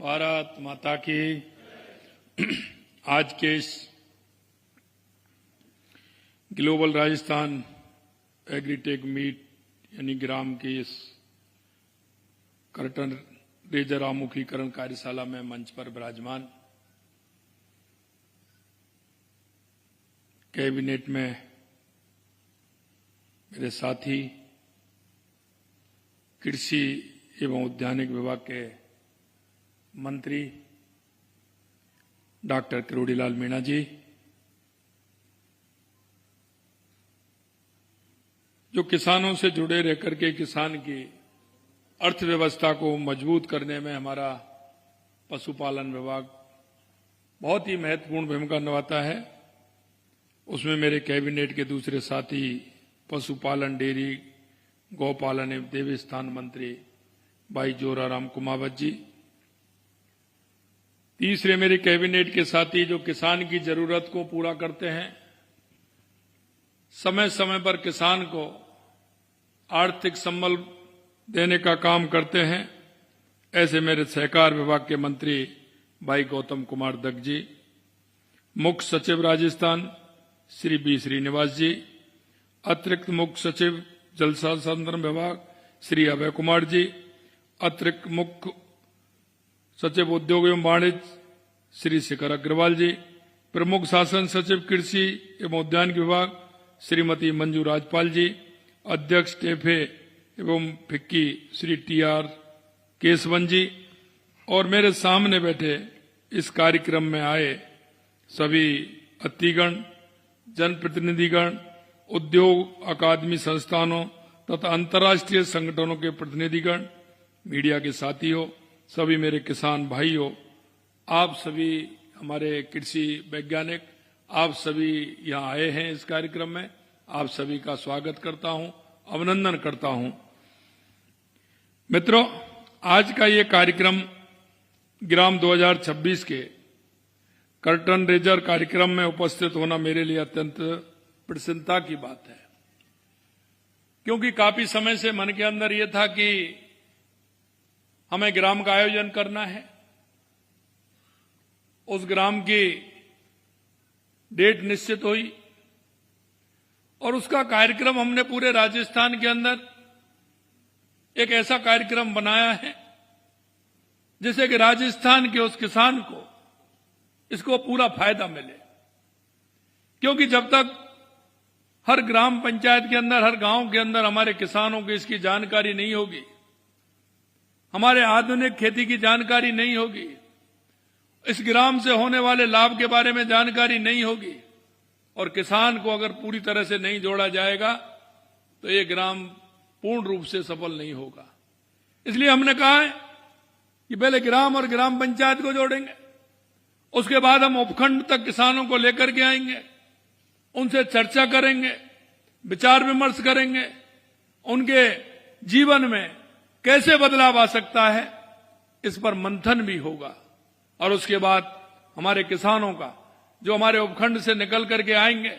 भारत माता की। आज के इस ग्लोबल राजस्थान एग्रीटेक मीट यानी ग्राम की इस कर्टन रेजर आमुखीकरण कार्यशाला में मंच पर विराजमान कैबिनेट में मेरे साथी कृषि एवं उद्यानिक विभाग के मंत्री डॉक्टर किरोड़ीलाल मीणा जी, जो किसानों से जुड़े रहकर के किसान की अर्थव्यवस्था को मजबूत करने में हमारा पशुपालन विभाग बहुत ही महत्वपूर्ण भूमिका निभाता है, उसमें मेरे कैबिनेट के दूसरे साथी पशुपालन, डेयरी, गौपालन एवं देवस्थान मंत्री भाई जोराराम कुमावत जी, तीसरे मेरे कैबिनेट के साथी जो किसान की जरूरत को पूरा करते हैं, समय समय पर किसान को आर्थिक संबल देने का काम करते हैं, ऐसे मेरे सहकार विभाग के मंत्री भाई गौतम कुमार दग जी, मुख्य सचिव राजस्थान श्री बी श्रीनिवास जी, अतिरिक्त मुख्य सचिव जल संसाधन विभाग श्री अभय कुमार जी, अतिरिक्त मुख्य सचिव उद्योग एवं वाणिज्य श्री शिखर अग्रवाल जी, प्रमुख शासन सचिव कृषि एवं उद्यान विभाग श्रीमती मंजू राजपाल जी, अध्यक्ष टेफे एवं फिक्की श्री टी.आर. केसवन जी और मेरे सामने बैठे इस कार्यक्रम में आए सभी अतिथिगण, जनप्रतिनिधिगण, उद्योग अकादमी संस्थानों तथा अंतर्राष्ट्रीय संगठनों के प्रतिनिधिगण, मीडिया के साथियों, सभी मेरे किसान भाइयों, आप सभी हमारे कृषि वैज्ञानिक, आप सभी यहाँ आए हैं इस कार्यक्रम में, आप सभी का स्वागत करता हूं, अभिनंदन करता हूं। मित्रों, आज का ये कार्यक्रम ग्राम 2026 के कर्टन रेजर कार्यक्रम में उपस्थित होना मेरे लिए अत्यंत प्रसन्नता की बात है, क्योंकि काफी समय से मन के अंदर ये था कि हमें ग्राम का आयोजन करना है। उस ग्राम की डेट निश्चित हुई और उसका कार्यक्रम हमने पूरे राजस्थान के अंदर एक ऐसा कार्यक्रम बनाया है जिससे कि राजस्थान के उस किसान को इसको पूरा फायदा मिले, क्योंकि जब तक हर ग्राम पंचायत के अंदर, हर गांव के अंदर हमारे किसानों को इसकी जानकारी नहीं होगी, हमारे आधुनिक खेती की जानकारी नहीं होगी, इस ग्राम से होने वाले लाभ के बारे में जानकारी नहीं होगी और किसान को अगर पूरी तरह से नहीं जोड़ा जाएगा तो ये ग्राम पूर्ण रूप से सफल नहीं होगा। इसलिए हमने कहा है कि पहले ग्राम और ग्राम पंचायत को जोड़ेंगे, उसके बाद हम उपखंड तक किसानों को लेकर के आएंगे, उनसे चर्चा करेंगे, विचार विमर्श करेंगे, उनके जीवन में कैसे बदलाव आ सकता है इस पर मंथन भी होगा और उसके बाद हमारे किसानों का, जो हमारे उपखंड से निकल करके आएंगे,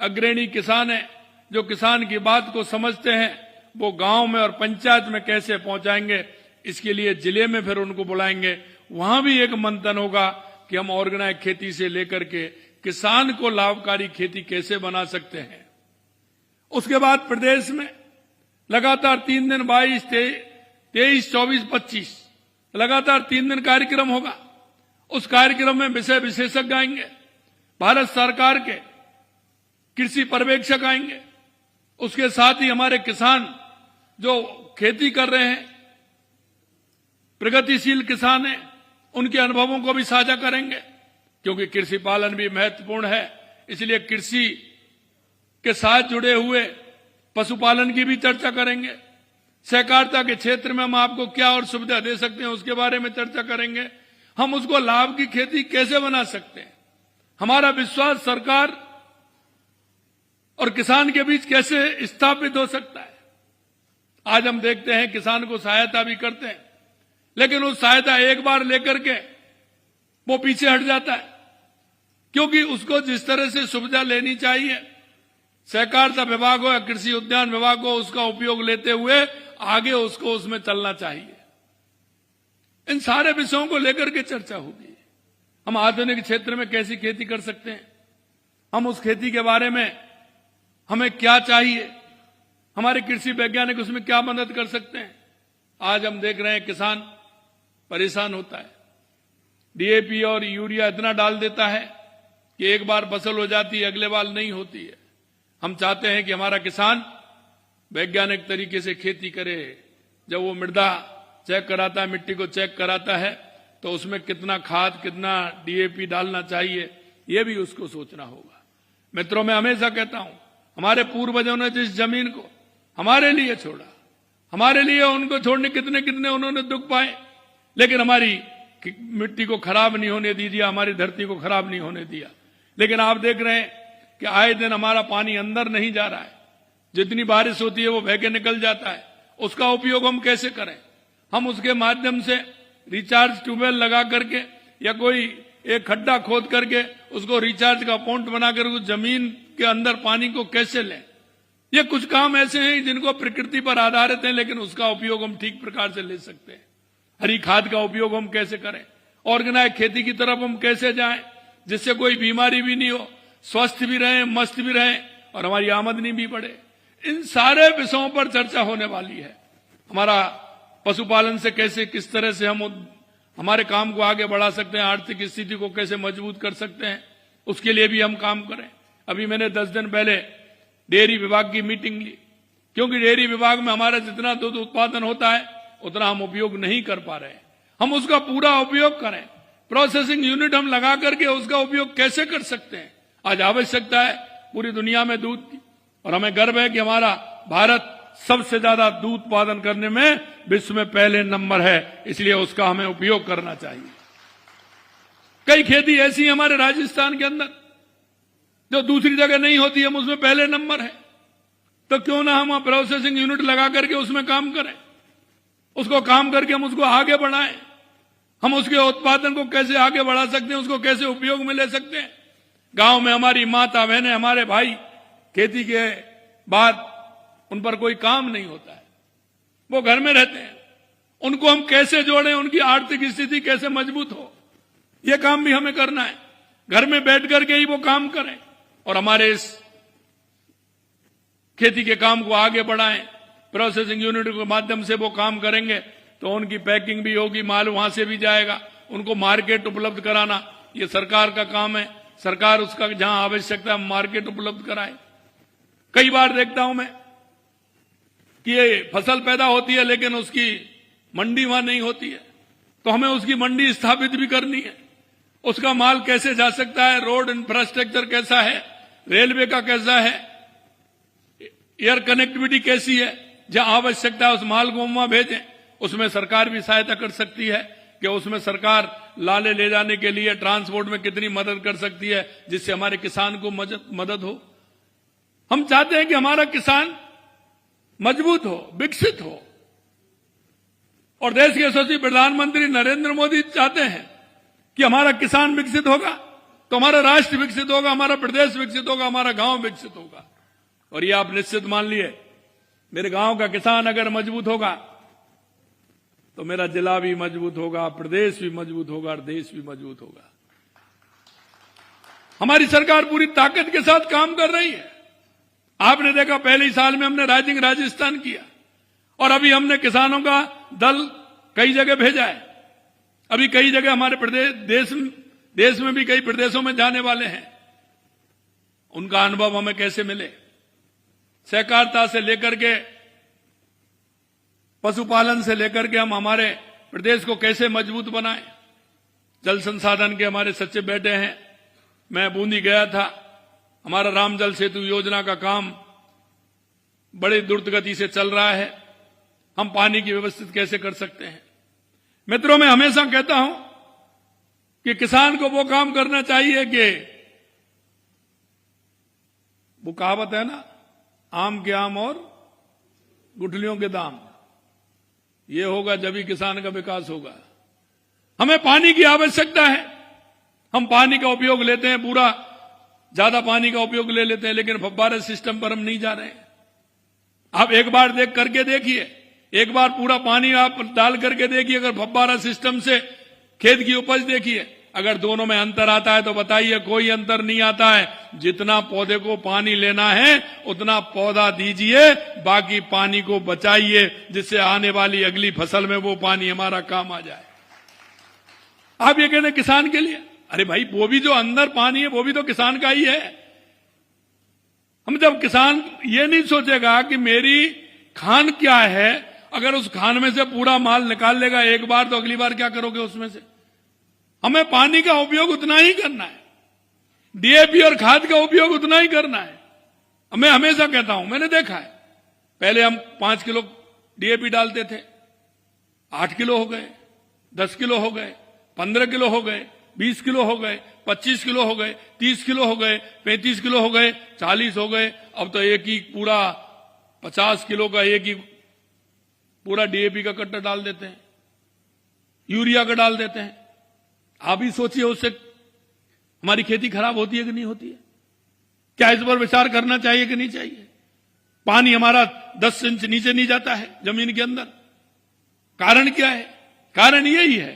अग्रणी किसान हैं, जो किसान की बात को समझते हैं, वो गांव में और पंचायत में कैसे पहुंचाएंगे, इसके लिए जिले में फिर उनको बुलाएंगे, वहां भी एक मंथन होगा कि हम ऑर्गेनाइज खेती से लेकर के किसान को लाभकारी खेती कैसे बना सकते हैं। उसके बाद प्रदेश में लगातार 3 दिन 22, 23, 24, 25 लगातार 3 दिन कार्यक्रम होगा। उस कार्यक्रम में विषय विशेषज्ञ आएंगे, भारत सरकार के कृषि पर्यवेक्षक आएंगे, उसके साथ ही हमारे किसान जो खेती कर रहे हैं, प्रगतिशील किसान हैं, उनके अनुभवों को भी साझा करेंगे, क्योंकि कृषि पालन भी महत्वपूर्ण है। इसलिए कृषि के साथ जुड़े हुए पशुपालन की भी चर्चा करेंगे, सहकारिता के क्षेत्र में हम आपको क्या और सुविधा दे सकते हैं उसके बारे में चर्चा करेंगे, हम उसको लाभ की खेती कैसे बना सकते हैं, हमारा विश्वास सरकार और किसान के बीच कैसे स्थापित हो सकता है। आज हम देखते हैं किसान को सहायता भी करते हैं, लेकिन उस सहायता एक बार लेकर के वो पीछे हट जाता है, क्योंकि उसको जिस तरह से सुविधा लेनी चाहिए, सहकारिता विभाग हो या कृषि उद्यान विभाग हो, उसका उपयोग लेते हुए आगे उसको उसमें चलना चाहिए। इन सारे विषयों को लेकर के चर्चा होगी। हम आधुनिक क्षेत्र में कैसी खेती कर सकते हैं, हम उस खेती के बारे में हमें क्या चाहिए, हमारे कृषि वैज्ञानिक उसमें क्या मदद कर सकते हैं। आज हम देख रहे हैं किसान परेशान होता है, डीएपी और यूरिया इतना डाल देता है कि एक बार फसल हो जाती है, अगले बार नहीं होती है। हम चाहते हैं कि हमारा किसान वैज्ञानिक तरीके से खेती करे। जब वो मृदा चेक कराता है, मिट्टी को चेक कराता है, तो उसमें कितना खाद, कितना डीएपी डालना चाहिए, ये भी उसको सोचना होगा। मित्रों, मैं हमेशा कहता हूं, हमारे पूर्वजों ने जिस जमीन को हमारे लिए छोड़ा, हमारे लिए उनको छोड़ने कितने कितने उन्होंने दुख पाए, लेकिन हमारी मिट्टी को खराब नहीं होने दिया, हमारी धरती को खराब नहीं होने दिया। लेकिन आप देख रहे हैं कि आए दिन हमारा पानी अंदर नहीं जा रहा है, जितनी बारिश होती है वो बह के निकल जाता है। उसका उपयोग हम कैसे करें? हम उसके माध्यम से रिचार्ज ट्यूबवेल लगा करके या कोई एक खड्डा खोद करके उसको रिचार्ज का पॉइंट बनाकर उस जमीन के अंदर पानी को कैसे लें। ये कुछ काम ऐसे हैं जिनको प्रकृति पर आधारित हैं, लेकिन उसका उपयोग हम ठीक प्रकार से ले सकते हैं। हरी खाद का उपयोग हम कैसे करें, ऑर्गेनाइज खेती की तरफ हम कैसे जाएं, जिससे कोई बीमारी भी नहीं हो, स्वस्थ भी रहें, मस्त भी रहें और हमारी आमदनी भी बढ़े। इन सारे विषयों पर चर्चा होने वाली है। हमारा पशुपालन से कैसे, किस तरह से हम हमारे काम को आगे बढ़ा सकते हैं, आर्थिक स्थिति को कैसे मजबूत कर सकते हैं, उसके लिए भी हम काम करें। अभी मैंने 10 दिन पहले डेयरी विभाग की मीटिंग ली, क्योंकि डेयरी विभाग में हमारा जितना दूध उत्पादन होता है उतना हम उपयोग नहीं कर पा रहे हैं। हम उसका पूरा उपयोग करें, प्रोसेसिंग यूनिट हम लगा करके उसका उपयोग कैसे कर सकते हैं। आज आवश्यकता है पूरी दुनिया में दूध की, और हमें गर्व है कि हमारा भारत सबसे ज्यादा दूध उत्पादन करने में विश्व में पहले नंबर है, इसलिए उसका हमें उपयोग करना चाहिए। कई खेती ऐसी है हमारे राजस्थान के अंदर जो दूसरी जगह नहीं होती है, हम उसमें पहले नंबर है। तो क्यों ना हम प्रोसेसिंग यूनिट लगा करके उसमें काम करें, उसको काम करके हम उसको आगे बढ़ाएं। हम उसके उत्पादन को कैसे आगे बढ़ा सकते हैं, उसको कैसे उपयोग में ले सकते हैं। गांव में हमारी माता बहनें, हमारे भाई खेती के बाद उन पर कोई काम नहीं होता है, वो घर में रहते हैं, उनको हम कैसे जोड़ें, उनकी आर्थिक स्थिति कैसे मजबूत हो, यह काम भी हमें करना है। घर में बैठ करके ही वो काम करें और हमारे इस खेती के काम को आगे बढ़ाएं। प्रोसेसिंग यूनिट के माध्यम से वो काम करेंगे तो उनकी पैकिंग भी होगी, माल वहां से भी जाएगा, उनको मार्केट उपलब्ध कराना ये सरकार का काम है। सरकार उसका जहां आवश्यकता है मार्केट उपलब्ध कराए। कई बार देखता हूं मैं कि ये फसल पैदा होती है लेकिन उसकी मंडी वहां नहीं होती है, तो हमें उसकी मंडी स्थापित भी करनी है। उसका माल कैसे जा सकता है, रोड इंफ्रास्ट्रक्चर कैसा है, रेलवे का कैसा है, एयर कनेक्टिविटी कैसी है, जहां आवश्यकता है उस माल को वहां भेजें। उसमें सरकार भी सहायता कर सकती है कि उसमें सरकार लाले ले जाने के लिए ट्रांसपोर्ट में कितनी मदद कर सकती है, जिससे हमारे किसान को मदद हो। हम चाहते हैं कि हमारा किसान मजबूत हो, विकसित हो, और देश के यशस्वी प्रधानमंत्री नरेंद्र मोदी चाहते हैं कि हमारा किसान विकसित होगा तो हमारा राष्ट्र विकसित होगा, हमारा प्रदेश विकसित होगा, हमारा गांव विकसित होगा। और ये आप निश्चित मान लिए, मेरे गांव का किसान अगर मजबूत होगा तो मेरा जिला भी मजबूत होगा, प्रदेश भी मजबूत होगा और देश भी मजबूत होगा। हमारी सरकार पूरी ताकत के साथ काम कर रही है। आपने देखा पहले ही साल में हमने राइजिंग राजस्थान किया और अभी हमने किसानों का दल कई जगह भेजा है। अभी कई जगह हमारे प्रदेश देश में भी कई प्रदेशों में जाने वाले हैं। उनका अनुभव हमें कैसे मिले, सहकारिता से लेकर के पशुपालन से लेकर के हम हमारे प्रदेश को कैसे मजबूत बनाएं। जल संसाधन के हमारे सच्चे बेटे हैं। मैं बूंदी गया था, हमारा राम जल सेतु योजना का काम बड़ी द्रुत गति से चल रहा है। हम पानी की व्यवस्थित कैसे कर सकते हैं। मित्रों, मैं हमेशा कहता हूं कि किसान को वो काम करना चाहिए कि वो कहावत है ना, आम के आम और गुठलियों के दाम। ये होगा जब ही किसान का विकास होगा। हमें पानी की आवश्यकता है, हम पानी का उपयोग लेते हैं, पूरा ज्यादा पानी का उपयोग ले लेते हैं, लेकिन फव्वारा सिस्टम पर हम नहीं जा रहे हैं। आप एक बार देख करके देखिए एक बार पूरा पानी आप डाल करके देखिए, अगर फव्वारा सिस्टम से खेत की उपज देखिए, अगर दोनों में अंतर आता है तो बताइए। कोई अंतर नहीं आता है। जितना पौधे को पानी लेना है उतना पौधा दीजिए, बाकी पानी को बचाइए, जिससे आने वाली अगली फसल में वो पानी हमारा काम आ जाए। आप ये कहते हैं किसान के लिए, अरे भाई वो भी जो अंदर पानी है वो भी तो किसान का ही है। हम जब किसान ये नहीं सोचेगा कि मेरी खान क्या है, अगर उस खान में से पूरा माल निकाल लेगा एक बार, तो अगली बार क्या करोगे उसमें से? हमें पानी का उपयोग उतना ही करना है, डीएपी और खाद का उपयोग उतना ही करना है। मैं हमेशा कहता हूं, मैंने देखा है, पहले हम 5 किलो डीएपी डालते थे, 8 किलो हो गए, 10 किलो हो गए, 15 किलो हो गए, 20 किलो हो गए, 25 किलो हो गए, 30 किलो हो गए, 35 किलो हो गए, 40 हो गए। अब तो एक ही पूरा 50 किलो का एक ही पूरा डीएपी का कट्टा डाल देते हैं, यूरिया का डाल देते हैं। आप ही सोचिए, उससे हमारी खेती खराब होती है कि नहीं होती है? क्या इस पर विचार करना चाहिए कि नहीं चाहिए? पानी हमारा 10 इंच नीचे नहीं जाता है जमीन के अंदर। कारण क्या है? कारण यही है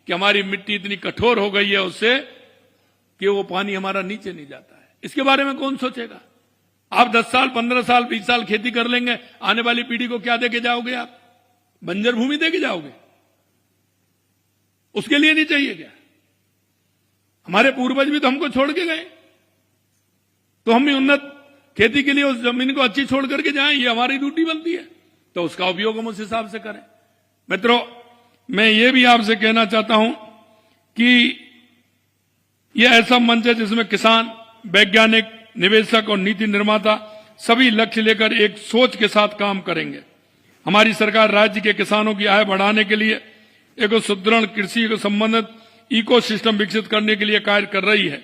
कि हमारी मिट्टी इतनी कठोर हो गई है उससे कि वो पानी हमारा नीचे नहीं जाता है। इसके बारे में कौन सोचेगा? आप 10 साल, 15 साल, 20 साल खेती कर लेंगे, आने वाली पीढ़ी को क्या देके जाओगे? आप बंजर भूमि देके जाओगे? उसके लिए नहीं चाहिए क्या? हमारे पूर्वज भी तो हमको छोड़ के गए, तो हम भी उन्नत खेती के लिए उस जमीन को अच्छी छोड़ करके जाएं, ये हमारी ड्यूटी बनती है, तो उसका उपयोग हम उस हिसाब से करें। मित्रों, मैं ये भी आपसे कहना चाहता हूं कि यह ऐसा मंच है जिसमें किसान, वैज्ञानिक, निवेशक और नीति निर्माता सभी लक्ष्य लेकर एक सोच के साथ काम करेंगे। हमारी सरकार राज्य के किसानों की आय बढ़ाने के लिए एक सुदृढ़ कृषि को संबंधित इकोसिस्टम विकसित करने के लिए कार्य कर रही है।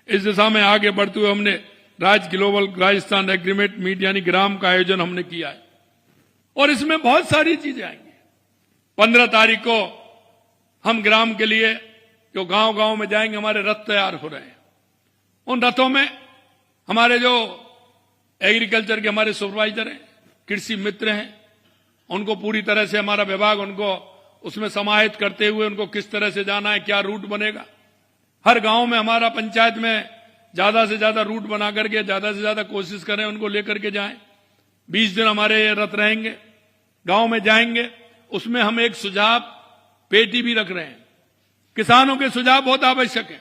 इस दिशा में आगे बढ़ते हुए हमने राज्य ग्लोबल राजस्थान एग्रीमेंट मीट यानी ग्राम का आयोजन हमने किया है, और इसमें बहुत सारी चीजें आएंगी। 15 तारीख को हम ग्राम के लिए जो गांव गांव में जाएंगे, हमारे रथ तैयार हो रहे हैं। उन रथों में हमारे जो एग्रीकल्चर के हमारे सुपरवाइजर हैं, कृषि मित्र हैं, उनको पूरी तरह से हमारा विभाग उनको उसमें समाहित करते हुए उनको किस तरह से जाना है, क्या रूट बनेगा। हर गांव में हमारा पंचायत में ज्यादा से ज्यादा रूट बना करके ज्यादा से ज्यादा कोशिश करें उनको लेकर के जाएं। 20 दिन हमारे ये रथ रहेंगे, गांव में जाएंगे। उसमें हम एक सुझाव पेटी भी रख रहे हैं। किसानों के सुझाव बहुत आवश्यक है।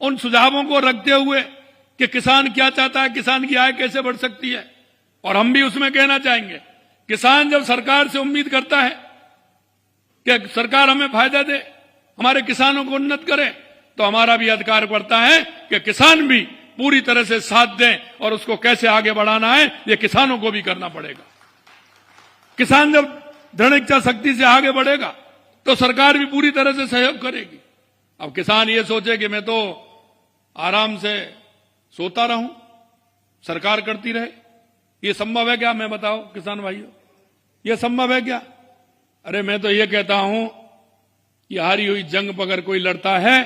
उन सुझावों को रखते हुए कि किसान क्या चाहता है, किसान की आय कैसे बढ़ सकती है, और हम भी उसमें कहना चाहेंगे, किसान जब सरकार से उम्मीद करता है कि सरकार हमें फायदा दे, हमारे किसानों को उन्नत करे, तो हमारा भी अधिकार बढ़ता है कि किसान भी पूरी तरह से साथ दें, और उसको कैसे आगे बढ़ाना है ये किसानों को भी करना पड़ेगा। किसान जब दृढ़ इच्छा शक्ति से आगे बढ़ेगा तो सरकार भी पूरी तरह से सहयोग करेगी। अब किसान ये सोचे कि मैं तो आराम से सोता रहूं, सरकार करती रहे, ये संभव है क्या? मैं बताओ किसान भाइयों, ये संभव है क्या? अरे मैं तो ये कहता हूं कि हारी हुई जंग पर अगर कोई लड़ता है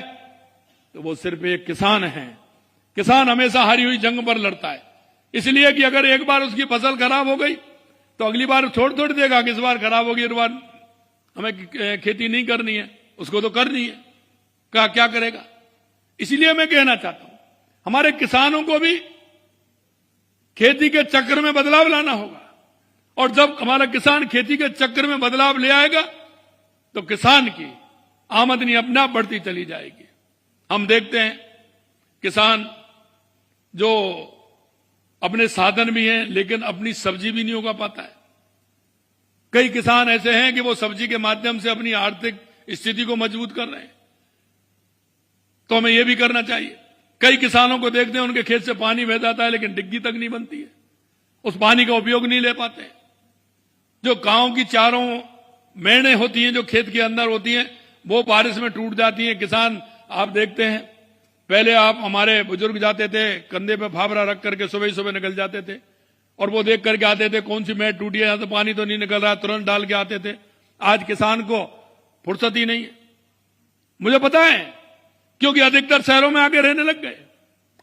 तो वो सिर्फ एक किसान है। किसान हमेशा हारी हुई जंग पर लड़ता है, इसलिए कि अगर एक बार उसकी फसल खराब हो गई तो अगली बार छोड़ देगा कि इस बार खराब होगी, इस बार हमें खेती नहीं करनी है, उसको तो करनी है, क्या करेगा? इसलिए मैं कहना चाहता हूं हमारे किसानों को भी खेती के चक्र में बदलाव लाना होगा, और जब हमारा किसान खेती के चक्र में बदलाव ले आएगा तो किसान की आमदनी अपने आप बढ़ती चली जाएगी। हम देखते हैं किसान जो अपने साधन भी हैं लेकिन अपनी सब्जी भी नहीं उगा पाता है। कई किसान ऐसे हैं कि वो सब्जी के माध्यम से अपनी आर्थिक स्थिति को मजबूत कर रहे हैं, तो हमें यह भी करना चाहिए। कई किसानों को देखते हैं उनके खेत से पानी बह जाता है लेकिन डिग्गी तक नहीं बनती है, उस पानी का उपयोग नहीं ले पाते। जो गांव की चारों मेड़े होती हैं जो खेत के अंदर होती हैं वो बारिश में टूट जाती हैं। किसान आप देखते हैं, पहले आप हमारे बुजुर्ग जाते थे कंधे पे फावड़ा रख करके सुबह सुबह निकल जाते थे, और वो देख करके आते थे कौन सी मेड़ टूटी है, यहां तो पानी तो नहीं निकल रहा, तुरंत डाल के आते थे। आज किसान को फुर्सत ही नहीं है। मुझे पता है, क्योंकि अधिकतर शहरों में आके रहने लग गए,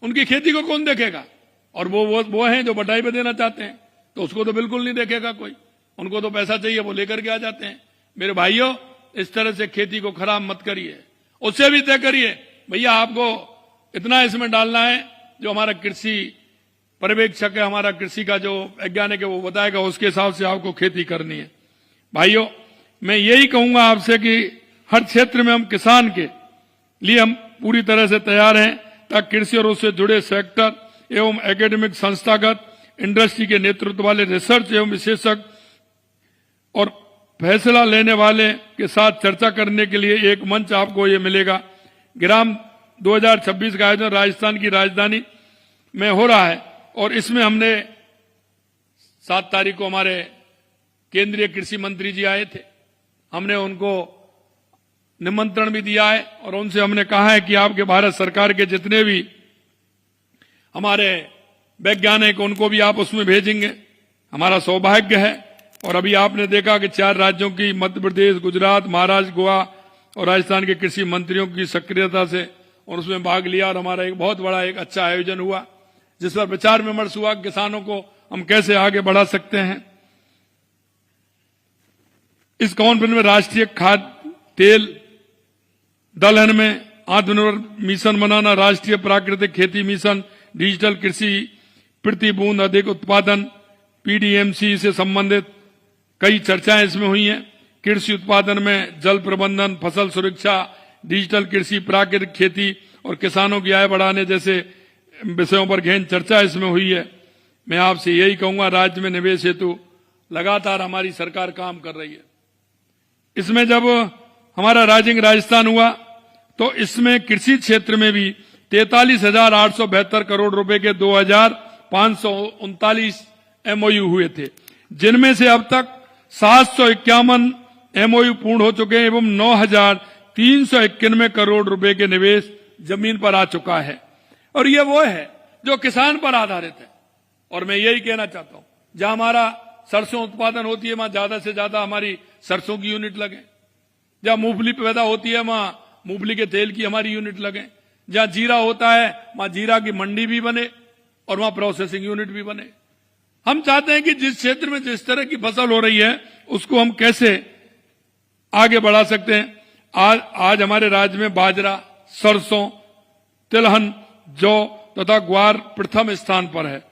उनकी खेती को कौन देखेगा? और वो हैं जो बटाई पे देना चाहते हैं, तो उसको तो बिल्कुल नहीं देखेगा कोई। उनको तो पैसा चाहिए, वो लेकर के आ जाते हैं। मेरे भाइयों, इस तरह से खेती को खराब मत करिए, उससे भी तय करिए भैया आपको इतना इसमें डालना है, जो हमारा कृषि पर्यवेक्षक है, हमारा कृषि का जो वैज्ञानिक है वो बताएगा, उसके हिसाब से आपको खेती करनी है। भाइयों, मैं यही कहूंगा आपसे कि हर क्षेत्र में हम किसान के लिए हम पूरी तरह से तैयार हैं, ताकि कृषि और उससे जुड़े सेक्टर एवं एकेडमिक संस्थागत इंडस्ट्री के नेतृत्व वाले रिसर्च एवं विशेषज्ञ और फैसला लेने वाले के साथ चर्चा करने के लिए एक मंच आपको ये मिलेगा। ग्राम 2026 का आयोजन राजस्थान की राजधानी में हो रहा है और इसमें हमने 7 तारीख को हमारे केंद्रीय कृषि मंत्री जी आए थे, हमने उनको निमंत्रण भी दिया है और उनसे हमने कहा है कि आपके भारत सरकार के जितने भी हमारे वैज्ञानिक उनको भी आप उसमें भेजेंगे। हमारा सौभाग्य है और अभी आपने देखा कि 4 राज्यों की, मध्य प्रदेश, गुजरात, महाराष्ट्र, गोवा और राजस्थान के कृषि मंत्रियों की सक्रियता से और उसमें भाग लिया और हमारा एक बहुत बड़ा एक अच्छा आयोजन हुआ, जिस पर विचार विमर्श हुआ किसानों को हम कैसे आगे बढ़ा सकते हैं। इस कॉन्फ्रेंस में राष्ट्रीय खाद्य तेल दलहन में आत्मनिर्भर मिशन बनाना, राष्ट्रीय प्राकृतिक खेती मिशन, डिजिटल कृषि, प्रति बूंद अधिक उत्पादन, पीडीएमसी से संबंधित कई चर्चाएं इसमें हुई हैं। कृषि उत्पादन में जल प्रबंधन, फसल सुरक्षा, डिजिटल कृषि, प्राकृतिक खेती और किसानों की आय बढ़ाने जैसे विषयों पर गहन चर्चा इसमें हुई है। मैं आपसे यही कहूंगा, राज्य में निवेश हेतु लगातार हमारी सरकार काम कर रही है। इसमें जब हमारा राइजिंग राजस्थान हुआ तो इसमें कृषि क्षेत्र में भी 43,872 करोड़ रुपए के 2,539 एमओयू हुए थे, जिनमें से अब तक 751 एमओयू पूर्ण हो चुके हैं एवं 9,391 करोड़ रुपए के निवेश जमीन पर आ चुका है। और ये वो है जो किसान पर आधारित है। और मैं यही कहना चाहता हूं, जहां हमारा सरसों उत्पादन होती है वहां ज्यादा से ज्यादा हमारी सरसों की यूनिट लगे, जहां मूंगफली पैदा होती है वहां मूंगफली के तेल की हमारी यूनिट लगे, जहां जीरा होता है वहां जीरा की मंडी भी बने और वहां प्रोसेसिंग यूनिट भी बने। हम चाहते हैं कि जिस क्षेत्र में जिस तरह की फसल हो रही है उसको हम कैसे आगे बढ़ा सकते हैं। आज हमारे राज्य में बाजरा, सरसों, तिलहन, जौ तथा ग्वार प्रथम स्थान पर है।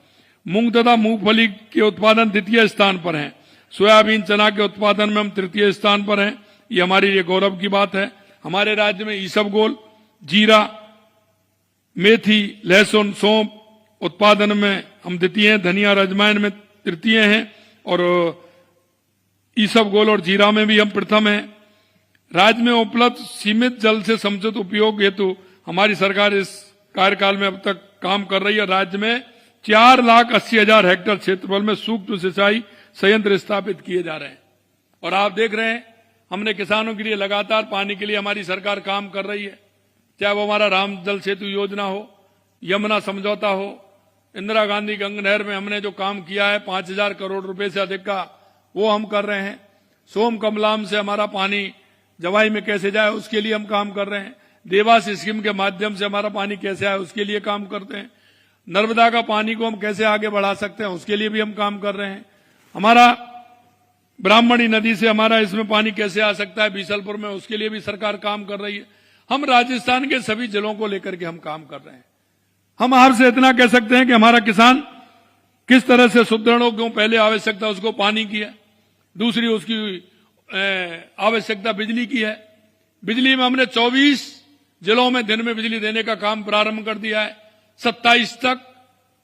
मूंग तथा मूंगफली के उत्पादन द्वितीय स्थान पर है। सोयाबीन, चना के उत्पादन में हम तृतीय स्थान पर हैं। ये हमारे लिए गौरव की बात है। हमारे राज्य में ईसबगोल, जीरा, मेथी, लहसुन, सौंफ उत्पादन में हम द्वितीय हैं। धनिया, राजमाइन में तृतीय हैं और ईसबगोल और जीरा में भी हम प्रथम हैं। राज्य में उपलब्ध सीमित जल से समुचित उपयोग हेतु हमारी सरकार इस कार्यकाल में अब तक काम कर रही है। राज्य में 4,80,000 हेक्टेयर क्षेत्रफल में सूक्ष्म सिंचाई संयंत्र स्थापित किए जा रहे हैं। और आप देख रहे हैं, हमने किसानों के लिए लगातार पानी के लिए हमारी सरकार काम कर रही है। चाहे वो हमारा राम जल सेतु योजना हो, यमुना समझौता हो, इंदिरा गांधी गंगा नहर में हमने जो काम किया है 5,000 करोड़ रुपए से अधिक का, वो हम कर रहे हैं। सोम कमलाम से हमारा पानी जवाई में कैसे जाए उसके लिए हम काम कर रहे हैं। देवास स्कीम के माध्यम से हमारा पानी कैसे आए उसके लिए काम करते हैं। नर्मदा का पानी को हम कैसे आगे बढ़ा सकते हैं उसके लिए भी हम काम कर रहे हैं। हमारा ब्राह्मणी नदी से हमारा इसमें पानी कैसे आ सकता है बीसलपुर में, उसके लिए भी सरकार काम कर रही है। हम राजस्थान के सभी जिलों को लेकर के हम काम कर रहे हैं। हम आपसे इतना कह सकते हैं कि हमारा किसान किस तरह से सुदृढ़ हो, क्यों पहले आवश्यकता उसको पानी की है, दूसरी उसकी आवश्यकता बिजली की है। बिजली में हमने 24 जिलों में दिन में बिजली देने का काम प्रारंभ कर दिया है। 27 तक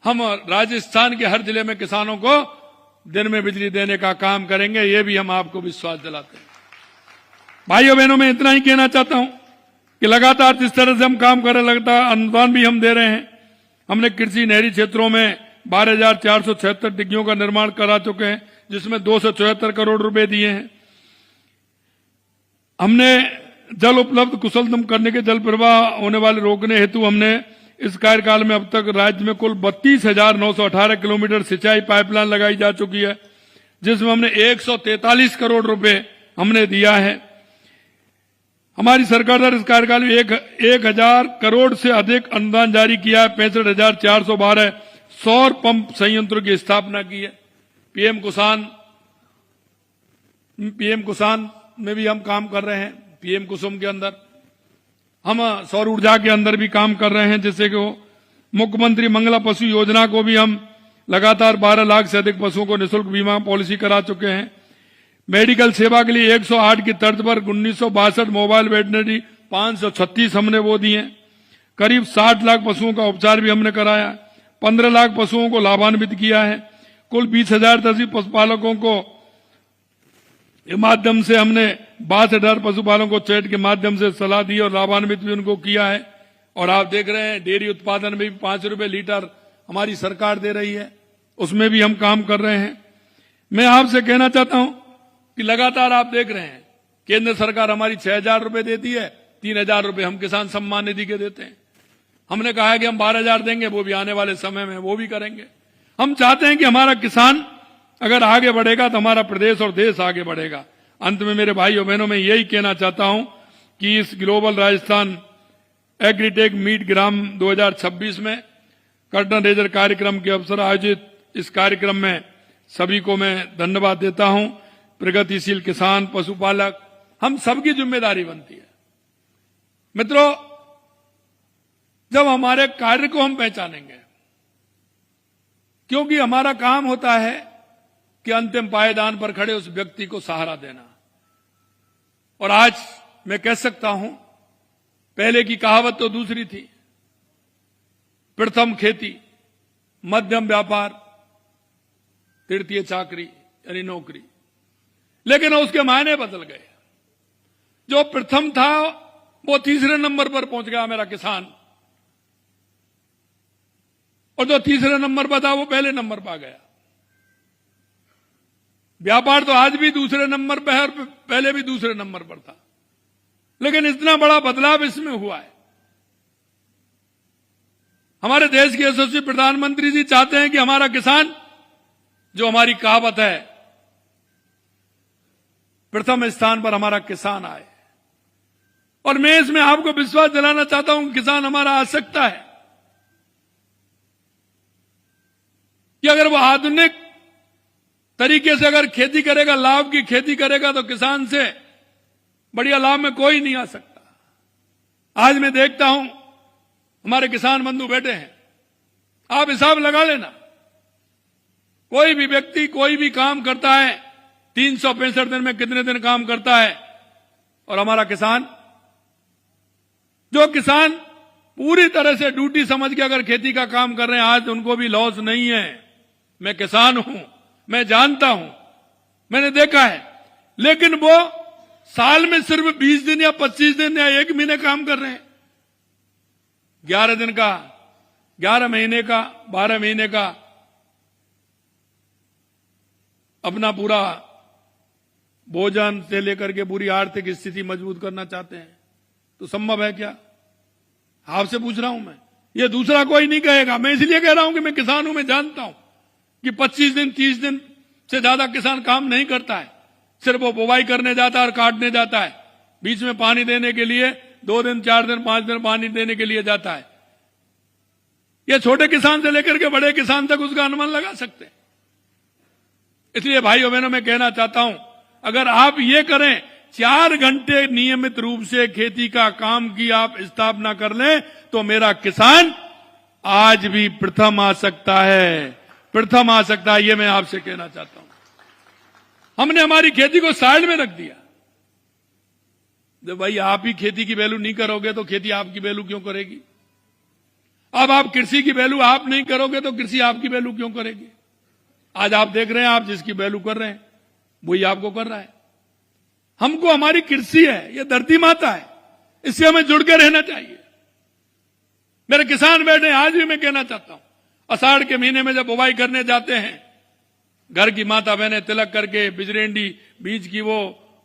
हम राजस्थान के हर जिले में किसानों को दिन में बिजली देने का काम करेंगे, ये भी हम आपको विश्वास दिलाते हैं। भाइयों बहनों, मैं इतना ही कहना चाहता हूं कि लगातार जिस तरह से हम काम कर रहे हैं, लगातार अनुदान भी हम दे रहे हैं। हमने कृषि नहरी क्षेत्रों में 12,476 डिग्गियों का निर्माण करा चुके हैं, जिसमें 274 करोड़ रुपए दिए हैं। हमने जल उपलब्ध कुशलतम करने के जल प्रवाह होने वाले रोकने हेतु हमने इस कार्यकाल में अब तक राज्य में कुल 32,918 किलोमीटर सिंचाई पाइपलाइन लगाई जा चुकी है, जिसमें हमने 143 करोड़ रुपए हमने दिया है। हमारी सरकार द्वारा इस कार्यकाल में 1,000 करोड़ से अधिक अनुदान जारी किया है। 65,412 सौर पंप संयंत्रों की स्थापना की है। पीएम किसान पीएम किसान में भी हम काम कर रहे हैं। पीएम कुसुम के अंदर हम सौर ऊर्जा के अंदर भी काम कर रहे हैं, जैसे कि वो मुख्यमंत्री मंगला पशु योजना को भी हम लगातार 12 लाख से अधिक पशुओं को निःशुल्क बीमा पॉलिसी करा चुके हैं। मेडिकल सेवा के लिए 108 की तर्ज पर 1962 मोबाइल वेटनरी 536 हमने वो दिए। करीब 60 लाख पशुओं का उपचार भी हमने कराया। 15 लाख पशुओं को लाभान्वित किया है। कुल 20,000 तहसील पशुपालकों को के माध्यम से हमने 62,000 पशुपालकों को चैट के माध्यम से सलाह दी और लाभान्वित भी उनको किया है। और आप देख रहे हैं डेयरी उत्पादन में भी 5 रुपए लीटर हमारी सरकार दे रही है, उसमें भी हम काम कर रहे हैं। मैं आपसे कहना चाहता हूं कि लगातार आप देख रहे हैं केंद्र सरकार हमारी 6,000 रुपए देती है, 3,000 रुपए हम किसान सम्मान निधि के देते हैं। हमने कहा है कि हम 12,000 देंगे, वो भी आने वाले समय में वो भी करेंगे। हम चाहते हैं कि हमारा किसान अगर आगे बढ़ेगा तो हमारा प्रदेश और देश आगे बढ़ेगा। अंत में मेरे भाई और बहनों, मैं यही कहना चाहता हूं कि इस ग्लोबल राजस्थान एग्रीटेक मीट ग्राम 2026 में कर्टन रेजर कार्यक्रम के अवसर आयोजित इस कार्यक्रम में सभी को मैं धन्यवाद देता हूं। प्रगतिशील किसान, पशुपालक, हम सबकी जिम्मेदारी बनती है। मित्रों, जब हमारे कार्य को हम पहचानेंगे, क्योंकि हमारा काम होता है कि अंतिम पायदान पर खड़े उस व्यक्ति को सहारा देना। और आज मैं कह सकता हूं, पहले की कहावत तो दूसरी थी, प्रथम खेती, मध्यम व्यापार, तृतीय चाकरी यानी नौकरी। लेकिन उसके मायने बदल गए। जो प्रथम था वो तीसरे नंबर पर पहुंच गया, मेरा किसान, और जो तीसरे नंबर पर था वो पहले नंबर पर आ गया। व्यापार तो आज भी दूसरे नंबर पर है और पहले भी दूसरे नंबर पर था, लेकिन इतना बड़ा बदलाव इसमें हुआ है। हमारे देश के यशस्वी प्रधानमंत्री जी चाहते हैं कि हमारा किसान, जो हमारी कहावत है, प्रथम स्थान पर हमारा किसान आए। और मैं इसमें आपको विश्वास दिलाना चाहता हूं कि किसान हमारा आ सकता है कि अगर वो आधुनिक तरीके से अगर खेती करेगा, लाभ की खेती करेगा, तो किसान से बढ़िया लाभ में कोई नहीं आ सकता। आज मैं देखता हूं हमारे किसान बंधु बैठे हैं, आप हिसाब लगा लेना, कोई भी व्यक्ति कोई भी काम करता है 365 दिन में कितने दिन काम करता है, और हमारा किसान, जो किसान पूरी तरह से ड्यूटी समझ के अगर खेती का काम कर रहे हैं, आज उनको भी लॉस नहीं है। मैं किसान हूं, मैं जानता हूं, मैंने देखा है। लेकिन वो साल में सिर्फ 20 दिन या 25 दिन या 1 महीने काम कर रहे हैं। 11 दिन का, 11 महीने का, 12 महीने का अपना पूरा भोजन से लेकर के पूरी आर्थिक स्थिति मजबूत करना चाहते हैं, तो संभव है क्या? आपसे पूछ रहा हूं मैं, ये दूसरा कोई नहीं कहेगा। मैं इसलिए कह रहा हूं कि मैं किसान हूं, मैं जानता हूं कि 25 दिन 30 दिन से ज्यादा किसान काम नहीं करता है। सिर्फ वो बुवाई करने जाता है और काटने जाता है, बीच में पानी देने के लिए 2 दिन 4 दिन 5 दिन पानी देने के लिए जाता है। ये छोटे किसान से लेकर के बड़े किसान तक उसका अनुमान लगा सकते हैं। इसलिए भाइयों बहनों, मैं कहना चाहता हूं, अगर आप ये करें, 4 घंटे नियमित रूप से खेती का काम की आप स्थापना कर लें, तो मेरा किसान आज भी प्रथम आ सकता है, प्रथम आ सकता है। ये मैं आपसे कहना चाहता हूं। हमने हमारी खेती को साइड में रख दिया। जब भाई आप ही खेती की वैल्यू नहीं करोगे तो खेती आपकी वैल्यू क्यों करेगी? अब आप कृषि की वैल्यू आप नहीं करोगे तो कृषि आपकी वैल्यू क्यों करेगी? आज आप देख रहे हैं, आप जिसकी वैल्यू कर रहे हैं वही आपको कर रहा है। हमको हमारी कृषि है, ये धरती माता है, इससे हमें जुड़ के रहना चाहिए। मेरे किसान बैठे, आज भी मैं कहना चाहता हूं, आषाढ़ के महीने में जब बुवाई करने जाते हैं, घर की माता बहनें तिलक करके बिजरेंडी बीज की वो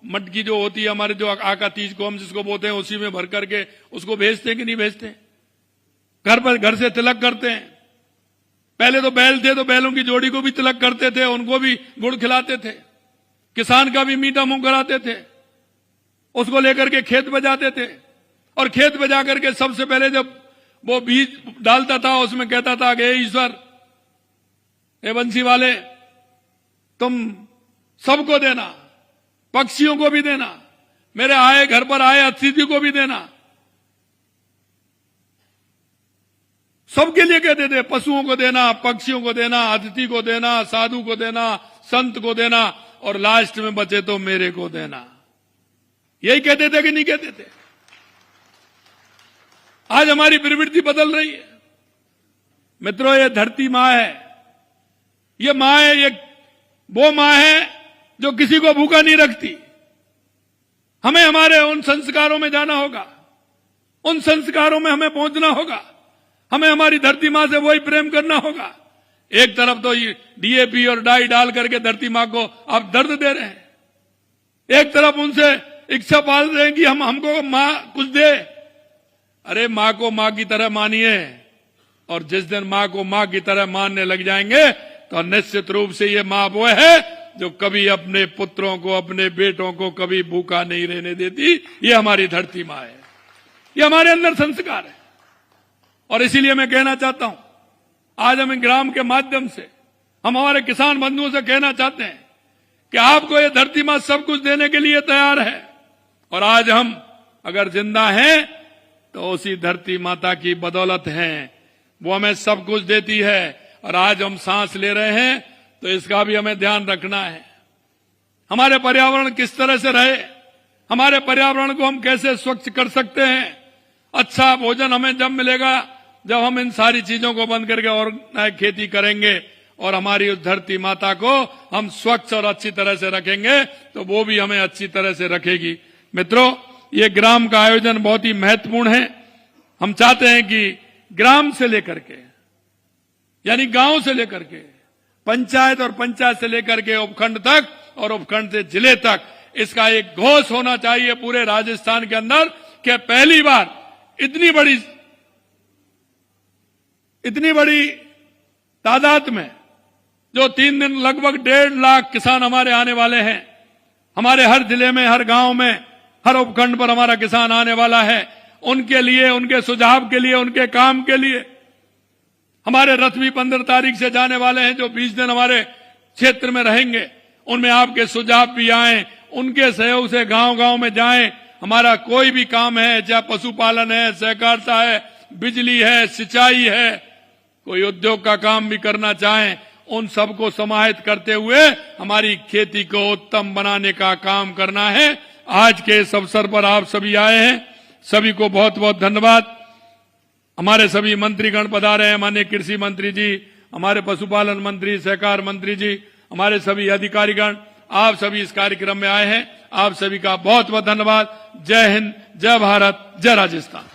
मटकी जो होती है हमारे, जो आका तीज को हम जिसको बोलते हैं, उसी में भर करके उसको भेजते हैं कि नहीं भेजते? घर पर घर से तिलक करते हैं। पहले तो बैल थे तो बैलों की जोड़ी को भी तिलक करते थे, उनको भी गुड़ खिलाते थे, किसान का भी मीठा मुंह कराते थे, उसको लेकर के खेत में जाते थे। और खेत में जाकर के सबसे पहले जब वो बीज डालता था, उसमें कहता था कि ईश्वर, हे बंसी वाले, तुम सबको देना, पक्षियों को भी देना, मेरे आए घर पर आए अतिथि को भी देना, सबके लिए कहते थे। पशुओं को देना, पक्षियों को देना, अतिथि को देना, साधु को देना, संत को देना, और लास्ट में बचे तो मेरे को देना। यही कहते थे कि नहीं कहते थे? आज हमारी प्रवृत्ति बदल रही है। मित्रों, ये धरती मां है, ये मां है, ये वो मां है जो किसी को भूखा नहीं रखती। हमें हमारे उन संस्कारों में जाना होगा, उन संस्कारों में हमें पहुंचना होगा। हमें हमारी धरती मां से वही प्रेम करना होगा। एक तरफ तो डीएपी और डाई डाल करके धरती मां को आप दर्द दे रहे हैं, एक तरफ उनसे इच्छा पाल रहे हैं कि हमको मां कुछ दे। अरे मां को मां की तरह मानिए, और जिस दिन मां को मां की तरह मानने लग जाएंगे तो निश्चित रूप से ये मां वो है जो कभी अपने पुत्रों को, अपने बेटों को कभी भूखा नहीं रहने देती। ये हमारी धरती मां है, ये हमारे अंदर संस्कार है। और इसीलिए मैं कहना चाहता हूं, आज हम ग्राम के माध्यम से हम हमारे किसान बंधुओं से कहना चाहते हैं कि आपको ये धरती मां सब कुछ देने के लिए तैयार है। और आज हम अगर जिंदा हैं तो उसी धरती माता की बदौलत हैं, वो हमें सब कुछ देती है। और आज हम सांस ले रहे हैं तो इसका भी हमें ध्यान रखना है। हमारे पर्यावरण किस तरह से रहे, हमारे पर्यावरण को हम कैसे स्वच्छ कर सकते हैं। अच्छा भोजन हमें जब मिलेगा जब हम इन सारी चीजों को बंद करके और खेती करेंगे और हमारी उस धरती माता को हम स्वच्छ और अच्छी तरह से रखेंगे तो वो भी हमें अच्छी तरह से रखेगी। मित्रों, ये ग्राम का आयोजन बहुत ही महत्वपूर्ण है। हम चाहते हैं कि ग्राम से लेकर के, यानी गांव से लेकर के पंचायत, और पंचायत से लेकर के उपखंड तक, और उपखंड से जिले तक इसका एक घोष होना चाहिए पूरे राजस्थान के अंदर कि पहली बार इतनी बड़ी तादाद में, जो 3 दिन लगभग 1.5 लाख किसान हमारे आने वाले हैं। हमारे हर जिले में, हर गांव में, हर उपखंड पर हमारा किसान आने वाला है। उनके लिए, उनके सुझाव के लिए, उनके काम के लिए हमारे रथ भी 15 तारीख से जाने वाले हैं, जो 20 दिन हमारे क्षेत्र में रहेंगे। उनमें आपके सुझाव भी आए, उनके सहयोग से गांव गांव में जाएं। हमारा कोई भी काम है, चाहे पशुपालन है, सहकारिता है, बिजली है, सिंचाई है, कोई उद्योग का काम भी करना चाहें, उन सबको समाहित करते हुए हमारी खेती को उत्तम बनाने का काम करना है। आज के इस अवसर पर आप सभी आए हैं, सभी को बहुत बहुत धन्यवाद। हमारे सभी मंत्रीगण पधारे हैं, माननीय कृषि मंत्री जी, हमारे पशुपालन मंत्री, सहकार मंत्री जी, हमारे सभी अधिकारीगण, आप सभी इस कार्यक्रम में आए हैं। आप सभी का बहुत बहुत धन्यवाद। जय हिंद, जय भारत, जय राजस्थान।